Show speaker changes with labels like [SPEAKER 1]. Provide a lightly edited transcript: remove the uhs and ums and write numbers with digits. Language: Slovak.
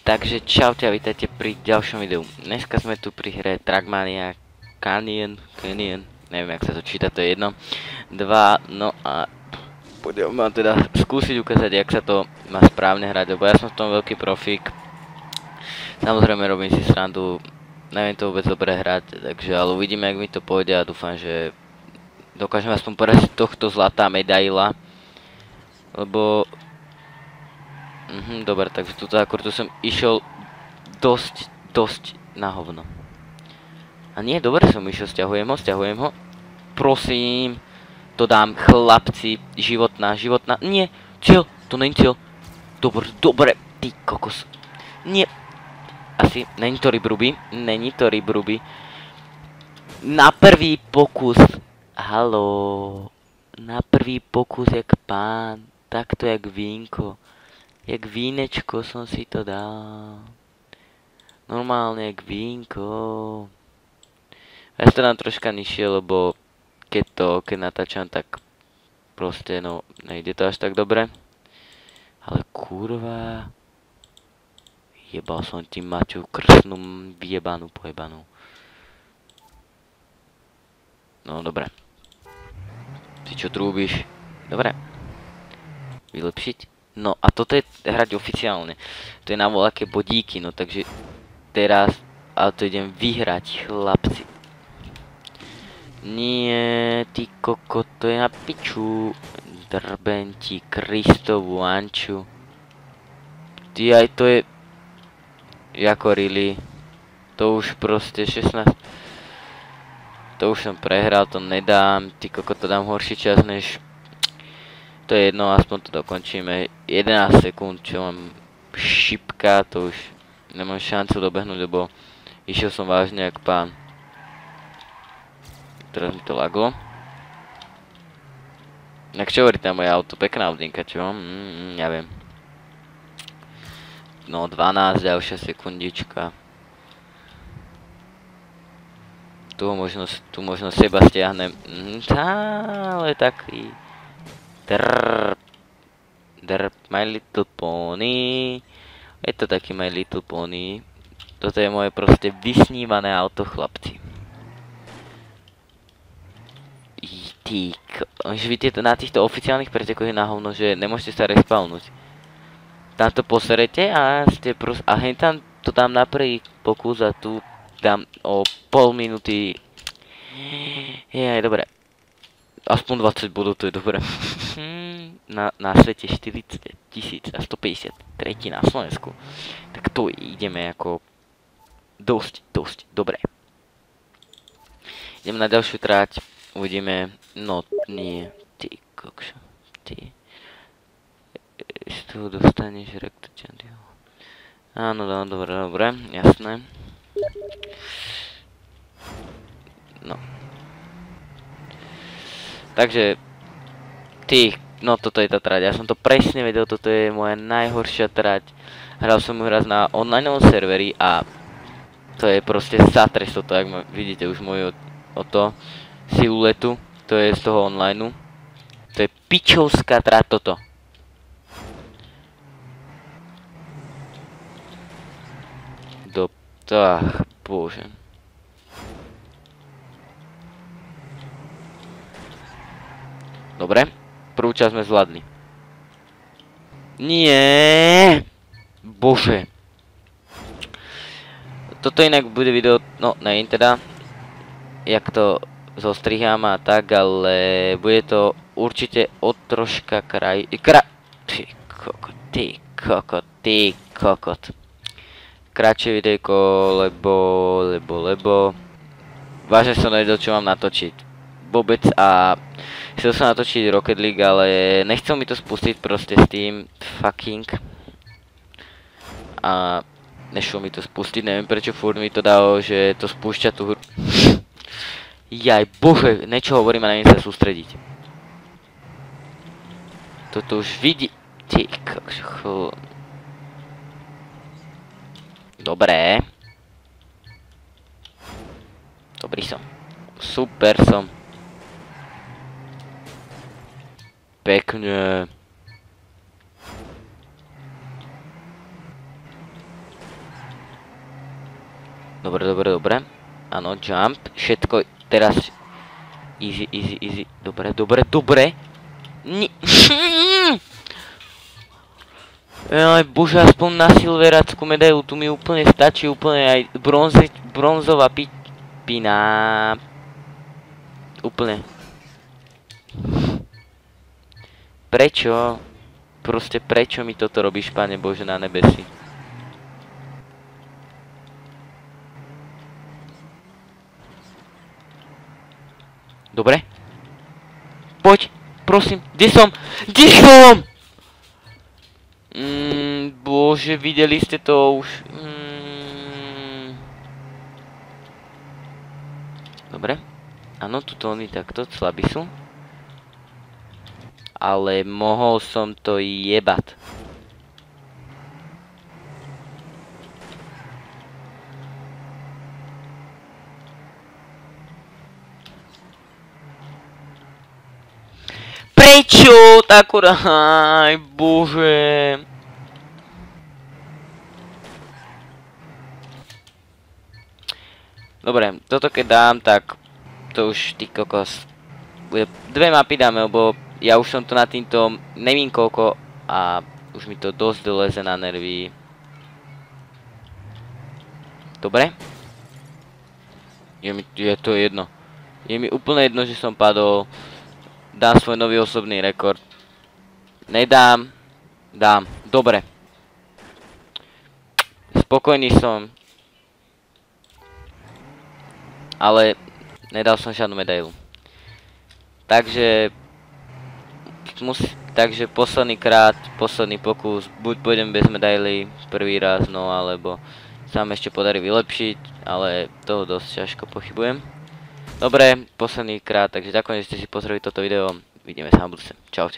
[SPEAKER 1] Takže čaute a vítajte pri ďalšom videu. Dneska sme tu pri hre Trackmania Canyon, neviem jak sa to číta, to je jedno. 2, no a poďme vám teda skúsiť ukázať, jak sa to má správne hrať, lebo ja som v tom veľký profík. Samozrejme robím si srandu, neviem to vôbec dobre hrať, takže ale uvidíme, jak mi to pôjde a dúfam, že dokážem aspoň poraziť tohto zlatá medaila. Lebo dobre, takže tuto akurát som išiel dosť na hovno. A nie, dobre som išiel, stiahujem ho. Prosím, to dám, chlapci, životná, nie, cieľ, to není cieľ. Dobre, ty kokos. Nie, asi, není to rybruby. Na prvý pokus, haló, na prvý pokus jak pán, takto jak vínko. Jak vínečko som si to dal. Normálne jak vínko. Ja to dám troška nižšie, lebo keď natáčam, tak proste no, nejde to až tak dobre. Ale kurva. Jebal som ti Maťu krsnú vyjebanú pojebanú. No dobre. Ty čo trúbiš? Dobre. Vylepšiť? No a toto je hrať oficiálne. To je na voľaké bodíky, no takže teraz, ale to idem vyhrať, chlapci. Nie, ty koko, to je na piču. Drbem ti Kristovú Anču. Ty aj to je... Jako really. To už proste 16... To už som prehral, to nedám. Ty koko, to dám horší čas než... To je jedno, aspoň to dokončíme. 11 sekúnd, čo mám šipka, to už nemám šancu dobehnúť, lebo išiel som vážne jak pán. Teraz mi to laglo. Jak čo hovorí tam moje auto, pekná audinka, čo? Ja viem. No 12, ďalšia sekundička. Tu možno seba stiahnem. Ale taký... Drp, My Little Pony. Je to taký My Little Pony. Toto je moje proste vysnívané auto, chlapci. Už vidíte na týchto oficiálnych pretekoch je na hovno, že nemôžete sa respawnúť. Tam to poserete a ste proste... A hej tam to dám na prvý pokus a tu dám o pol minúty. Jaj, dobre. Aspoň 20 bodov, to je dobré. Na svete 40 000 a 153 na Slovensku. Tak to ideme ako dosť dobre. Ideme na ďalšiu trať. Uvidíme. No nie. Ty kokšo. Ty. Z toho dostaneš rektočandiho. Áno, dobre. Jasné. No. Takže, no toto je tá trať, ja som to presne vedel, toto je moja najhoršia trať. Hral som ju raz na online serveri a to je proste zatres toto, jak vidíte už moju siluetu, to je z toho onlineu. To je pičovská trať toto. Bože. Dobre, prvú časť sme zvládli. Nie. Bože. Toto inak bude video, no neviem teda, jak to zostrihám a tak, ale bude to určite o troška Ty kokot. Kratšie videjko, lebo vážne som nevedel, čo mám natočiť. Vôbec a chcel som natočiť Rocket League, ale nechcel mi to spustiť proste s tým fucking a nešlo mi to spustiť, neviem prečo furt mi to dalo, že to spúšťa tú hru. Jaj, bože, niečo hovorím a neviem sa sústrediť. Toto už vidí... Ty kokšo. Dobré. Dobrý som. Super som. Pekne. Dobre. Áno, jump. Všetko teraz... Easy. Dobre. Aj bože, aspoň na silverackú medailu, tu mi úplne stačí, úplne aj bronzová pina. Úplne. Prečo? Proste prečo mi toto robíš, Pane Bože, na nebesi? Dobre. Poď, prosím, kde som? Bože, videli ste to už. Dobre. Áno, tuto oni takto, slabí sú. Ale mohol som to jebať. Prečo? Aj bože. Dobre, toto keď dám, tak to už ty kokos. Dve mapy dáme, lebo ja už som to na týmto nevím koľko a už mi to dosť doleze na nervy. Dobre? Je to jedno. Je mi úplne jedno, že som padol. Dám svoj nový osobný rekord. Nedám. Dám. Dobre. Spokojný som. Ale nedal som žiadnu medailu. Takže posledný pokus, buď pôjdem bez medaily prvý raz, no alebo sa vám ešte podarí vylepšiť, ale toho dosť ťažko pochybujem. Dobre, posledný krát, takže ďakujem, že ste si pozreli toto video, vidíme sa na budúce. Čaute.